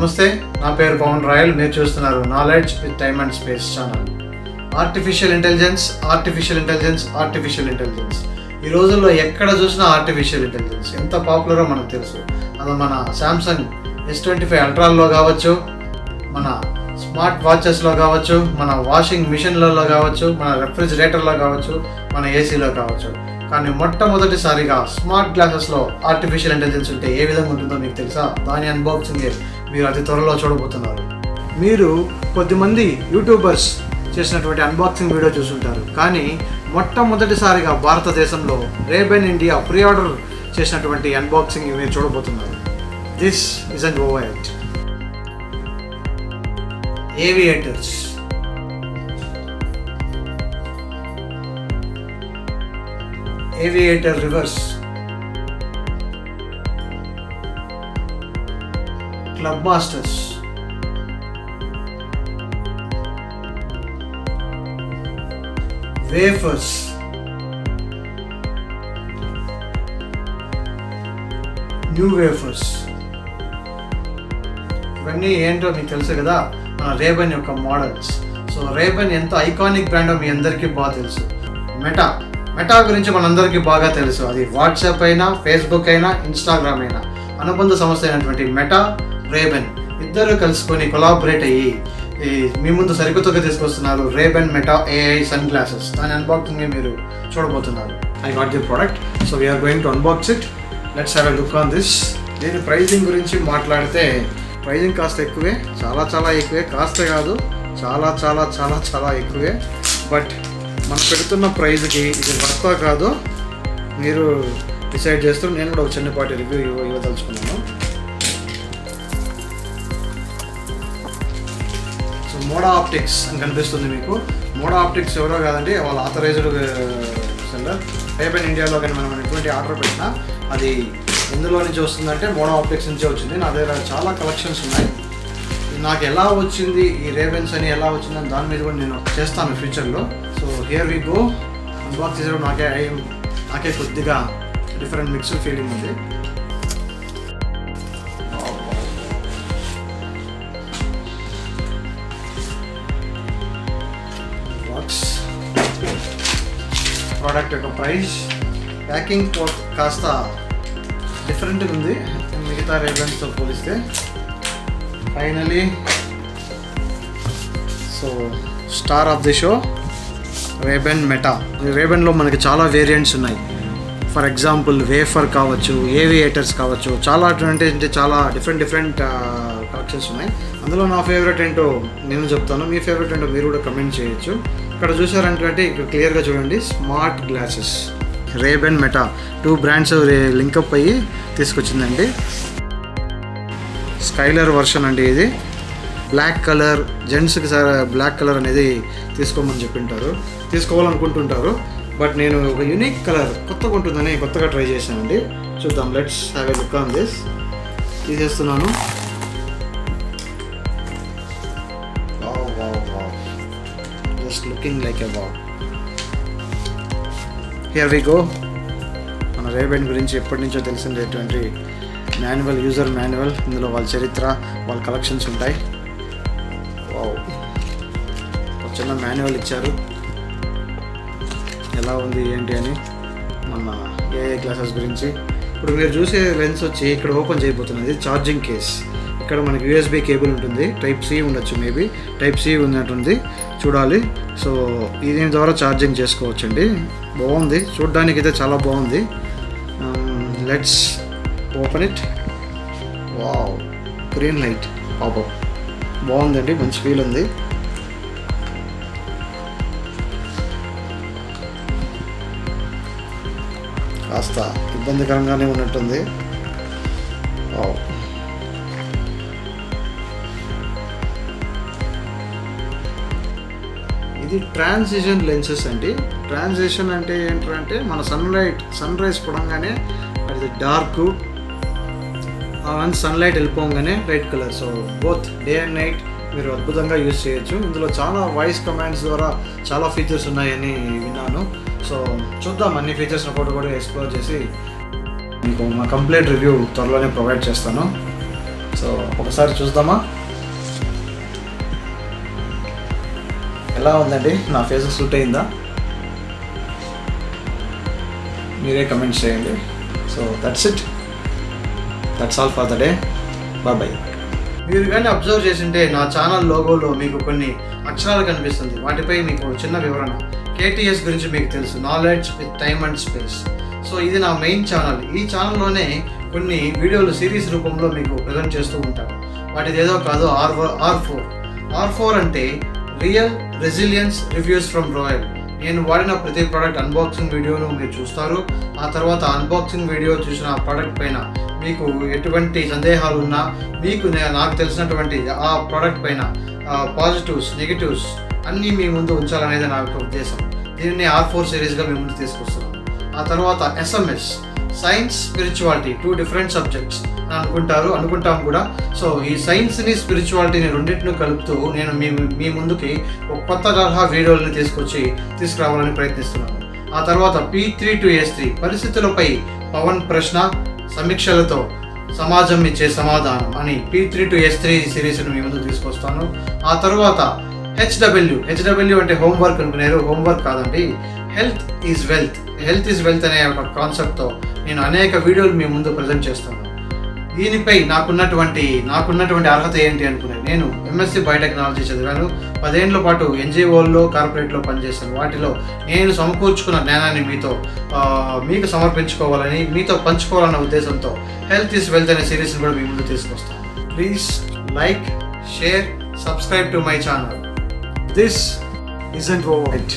నమస్తే, నా పేరు పవన్ రాయల్. మీరు చూస్తున్నారు knowledge with time and space channel. Artificial intelligence. ఈ రోజుల్లో ఎక్కడ చూసినా ఆర్టిఫిషియల్ ఇంటెలిజెన్స్ ఎంత పాపులరో మనకు తెలుసు. అది మన శాంసంగ్ S25 అల్ట్రాల్లో కావచ్చు, మన స్మార్ట్ వాచెస్లో కావచ్చు, మన వాషింగ్ మిషన్లలో కావచ్చు, మన రెఫ్రిజిరేటర్లో కావచ్చు, మన ఏసీలో కావచ్చు. కానీ మొట్టమొదటిసారిగా స్మార్ట్ గ్లాసెస్లో ఆర్టిఫిషియల్ ఇంటెలిజెన్స్ ఉంటే ఏ విధంగా ఉంటుందో మీకు తెలుసా? దాని అన్బాక్సింగ్ మీరు అతి త్వరలో చూడబోతున్నారు. మీరు కొద్దిమంది యూట్యూబర్స్ చేసినటువంటి అన్బాక్సింగ్ వీడియో చూసుంటారు, కానీ మొట్టమొదటిసారిగా భారతదేశంలో రేబెన్ ఇండియా ప్రీ ఆర్డర్ చేసినటువంటి అన్బాక్సింగ్ మీరు చూడబోతున్నారు. This is an over it. Aviators. Aviator reverse, club masters, wafers, new wafers. ఇవన్నీ ఏంటో మీకు తెలుసు కదా, మన రేబెన్ యొక్క మోడల్స్. సో రేబెన్ ఎంత ఐకానిక్ బ్రాండో మీ అందరికీ బాగా తెలుసు. మెటా గురించి మనందరికీ బాగా తెలుసు. అది వాట్సాప్ అయినా, ఫేస్బుక్ అయినా, ఇన్స్టాగ్రామ్ అయినా అనుబంధ సంస్థ అయినటువంటి మెటా, రేబెన్ ఇద్దరు కలుసుకొని కొలాబరేట్ అయ్యి మీ ముందు సరికొత్తగా తీసుకొస్తున్నారు Ray Ban Meta AI sunglasses. దాని అన్బాక్సింగ్ మీరు చూడబోతున్నారు. I got the product, so we're going to unbox it. Let's have a look on this. దీని ప్రైజింగ్ గురించి మాట్లాడితే ప్రైజింగ్ కాస్త ఎక్కువే, చాలా ఎక్కువే. కాస్త కాదు, చాలా ఎక్కువే. బట్ మనం పెడుతున్న ప్రైజ్కి ఇది వర్తా కాదు మీరు డిసైడ్ చేస్తూ నేను కూడా ఒక చిన్నపాటి రివ్యూ ఇవ్వదలుచుకున్నాను. సో మోడా ఆప్టిక్స్ అని కనిపిస్తుంది మీకు. మోడా ఆప్టిక్స్ ఎవరో కాదండి, వాళ్ళ ఆథరైజ్డ్ సెల్లర్. రేబెన్ ఇండియాలో కానీ మనం ఎటువంటి ఆర్డర్ పెట్టినా అది ఎందులో నుంచి వస్తుందంటే మోడా ఆప్టిక్స్ నుంచే వచ్చింది. నా దగ్గర చాలా కలెక్షన్స్ ఉన్నాయి. నాకు ఎలా వచ్చింది ఈ రేబెన్స్ అని ఎలా వచ్చిందని దాని మీద కూడా నేను చేస్తాను ఫ్యూచర్లో. So here we go. Unbox చేసేటప్పుడు నాకే కొద్దిగా డిఫరెంట్ మిక్స్డ్ ఫీలింగ్ ఉంది. బాక్స్, ప్రోడక్ట్ యొక్క ప్రైస్, ప్యాకింగ్ కాస్త డిఫరెంట్గా ఉంది మిగతా రేబెన్స్తో పోలిస్తే. Finally so star of the show Ray-Ban Meta. రేబెన్లో మనకి చాలా వేరియంట్స్ ఉన్నాయి. ఫర్ ఎగ్జాంపుల్ వేఫర్ కావచ్చు, ఏవియేటర్స్ కావచ్చు, చాలా డిఫరెంట్ కలెక్షన్స్ ఉన్నాయి. అందులో నా ఫేవరెట్ ఏంటో నేను చెప్తాను, మీ ఫేవరెట్ ఏంటో మీరు కూడా కమెంట్ చేయొచ్చు. ఇక్కడ చూసారంటే ఇక్కడ క్లియర్గా చూడండి, smart glasses Ray-Ban Meta 2 brands link up అయ్యి తీసుకొచ్చిందండి. స్కైలర్ వర్షన్ అండి ఇది. బ్లాక్ కలర్, జెంట్స్కి బ్లాక్ కలర్ అనేది తీసుకోవాలనుకుంటుంటారు. బట్ నేను ఒక యూనిక్ కలర్ కొత్తగా ఉంటుందని కొత్తగా ట్రై చేశానండి. చూద్దాం, let's have a look on this. తీసేస్తున్నాను. Just looking like a wow. Here we go. మన రేబెన్ గురించి ఎప్పటి నుంచో తెలిసినటువంటి మాన్యువల్, యూజర్ మాన్యువల్. ఇందులో వాళ్ళ చరిత్ర, వాళ్ళ కలెక్షన్స్ ఉంటాయి. వావ్, ఒక చిన్న మాన్యువల్ ఇచ్చారు ఎలా ఉంది ఏంటి అని మన AI గ్లాసెస్ గురించి. ఇప్పుడు మీరు చూసే లెన్స్ వచ్చి ఇక్కడ ఓపెన్ చేయబోతున్నది ఛార్జింగ్ కేస్. ఇక్కడ మనకి USB కేబుల్ ఉంటుంది, Type-C ఉండొచ్చు, మేబీ Type-C ఉన్నట్టుంది, చూడాలి. సో దీని ద్వారా ఛార్జింగ్ చేసుకోవచ్చండి. బాగుంది, చూడడానికి అయితే చాలా బాగుంది. Let's open it. Wow, green light popup బాగుందండి, మంచి ఫీల్ ఉంది. కాస్త ఇబ్బందికరంగానే ఉన్నట్టుంది. వావ్, ఇది ట్రాన్సిషన్ లెన్సెస్ అండి. ట్రాన్సిషన్ అంటే ఏంటంటే మన సన్ రైజ్ పడంగానే అది డార్క్, సన్లైట్ వెళ్ళిపోగానే red colour. So both day and night మీరు అద్భుతంగా యూజ్ చేయొచ్చు. ఇందులో చాలా వాయిస్ కమాండ్స్ ద్వారా చాలా ఫీచర్స్ ఉన్నాయని విన్నాను. సో చూద్దాం, అన్ని ఫీచర్స్ని కూడా ఎక్స్ప్లోర్ చేసి మీకు మా కంప్లీట్ రివ్యూ త్వరలోనే ప్రొవైడ్ చేస్తాను. సో ఒకసారి చూద్దామా ఎలా ఉందండి, నా ఫేస్ సూట్ అయిందా? మీరే కమెంట్స్ చేయండి. So that's it, that's all for the day. Bye. మీరు కానీ అబ్జర్వ్ చేసింటే నా ఛానల్ లోగోలో మీకు కొన్ని అక్షరాలు కనిపిస్తుంది. వాటిపై మీకు చిన్న వివరణ. KTS గురించి మీకు తెలుసు, knowledge with time and space. So ఇది నా మెయిన్ ఛానల్. ఈ ఛానల్లోనే కొన్ని వీడియోలు సిరీస్ రూపంలో మీకు ప్రజెంట్ చేస్తూ ఉంటాను. వాటిది ఏదో కాదు, R4 అంటే real resilience reviews from royal. నేను వాడిన ప్రతి ప్రోడక్ట్ అన్బాక్సింగ్ వీడియోను మీరు చూస్తారు. ఆ తర్వాత అన్బాక్సింగ్ వీడియో చూసిన ప్రోడక్ట్ పైన మీకు ఎటువంటి సందేహాలు ఉన్నా, మీకు నాకు తెలిసినటువంటి ఆ ప్రోడక్ట్ పైన పాజిటివ్స్ నెగిటివ్స్ అన్నీ మీ ముందు ఉంచాలనేది నా యొక్క ఉద్దేశం. దీనిని R4 సిరీస్గా మీ ముందు తీసుకొస్తున్నాను. ఆ తర్వాత SMS, science, spirituality, 2 different subjects అని అనుకుంటాం కూడా. సో ఈ సైన్స్ని స్పిరిచువాలిటీని రెండింటిని కలుపుతూ నేను మీ ముందుకి ఒక కొత్త తరహా వీడియోలని తీసుకురావాలని ప్రయత్నిస్తున్నాను. ఆ తర్వాత P3 to S3, పరిస్థితులపై పవన్ ప్రశ్న సమీక్షలతో సమాజం ఇచ్చే సమాధానం అని P3 to S3 సిరీస్ని మీ ముందుకు తీసుకొస్తాను. ఆ తర్వాత HW అంటే హోంవర్క్ అనుకున్నారు. హోంవర్క్ కాదండి, హెల్త్ ఈజ్ వెల్త్ అనే ఒక కాన్సెప్ట్తో నేను అనేక వీడియోలు మీ ముందు ప్రజెంట్ చేస్తాను. దీనిపై నాకున్నటువంటి అర్హత ఏంటి అనుకున్నాను. నేను MSc బయోటెక్నాలజీ చదివాను. 10 ఏళ్ల పాటు NGOల్లో, కార్పొరేట్లో పనిచేశాను. వాటిలో నేను సమకూర్చుకున్న జ్ఞానాన్ని మీకు సమర్పించుకోవాలని, మీతో పంచుకోవాలన్న ఉద్దేశంతో హెల్త్ ఈజ్ వెల్త్ అనే సిరీస్ని కూడా మీ ముందు తీసుకొస్తాను. Please like, share, subscribe to my channel. This isn't over yet.